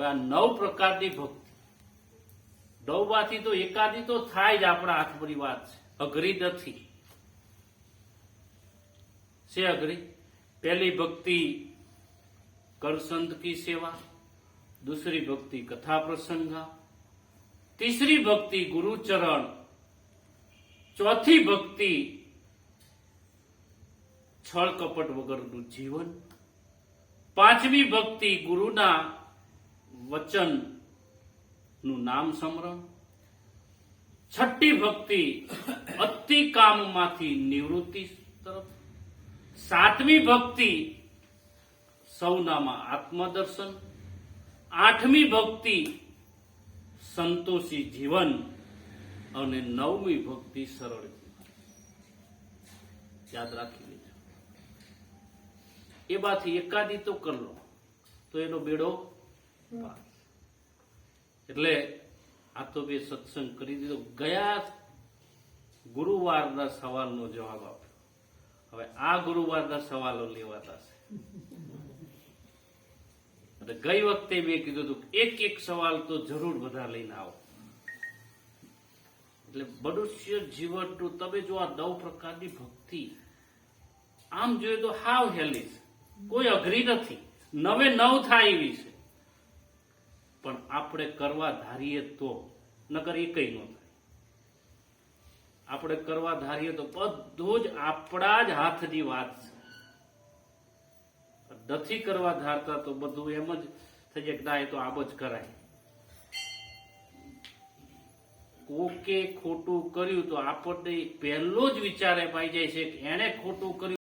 હવે આ 9 પ્રકારની ભક્તિ, 9 માંથી તો એકાદી તો થાય જ, આપણા હાથની વાત છે, અઘરી નથી. છે અઘરી? पहली भक्ति कर संत की सेवा, दूसरी भक्ति कथा प्रसंगा, तीसरी भक्ति गुरु चरण, चौथी भक्ति छल कपट वगरનું જીવન, પાંચમી ભક્તિ ગુરુના વચન નું નામ સ્મરણ, છઠ્ઠી ભક્તિ અતિ કામમાંથી નિવૃત્તિ તરફ, સાતમી ભક્તિ સૌનામાં આત્મદર્શન, આઠમી ભક્તિ સંતોષી જીવન અને નવમી ભક્તિ સરળ જીવન. યાદ રાખી લેજો. એ બાથી એકાદી તો કર લો તો એનો બેડો પાર. એટલે આ તો બે સત્સંગ કરી દીધો. ગયા ગુરુવારના સવાલનો જવાબ આપ્યો. હવે આ ગુરુવારના સવાલો લેવાતા છે. એટલે ગઈ વખતે મેં કીધું હતું એક એક સવાલ તો જરૂર બધા લઈને આવો. એટલે મનુષ્ય જીવનનું તમે જો આ 9 પ્રકારની ભક્તિ આમ જોઈએ તો હાવ હેલી છે, કોઈ અઘરી નથી, 9 થાય એવી છે. પણ આપણે કરવા ધારીએ તો, નકર એ કઈ ન થાય. આપણે કરવા ધારીએ તો બધું જ આપણા જ હાથની વાત છે. નથી કરવા ધારતા તો બધું એમ જ થઈ જાય કે ના એ તો આમ જ કરાય. કોકે ખોટું કર્યું તો આપણને પહેલો જ વિચાર એ પાઈ જાય છે કે એને ખોટું કર્યું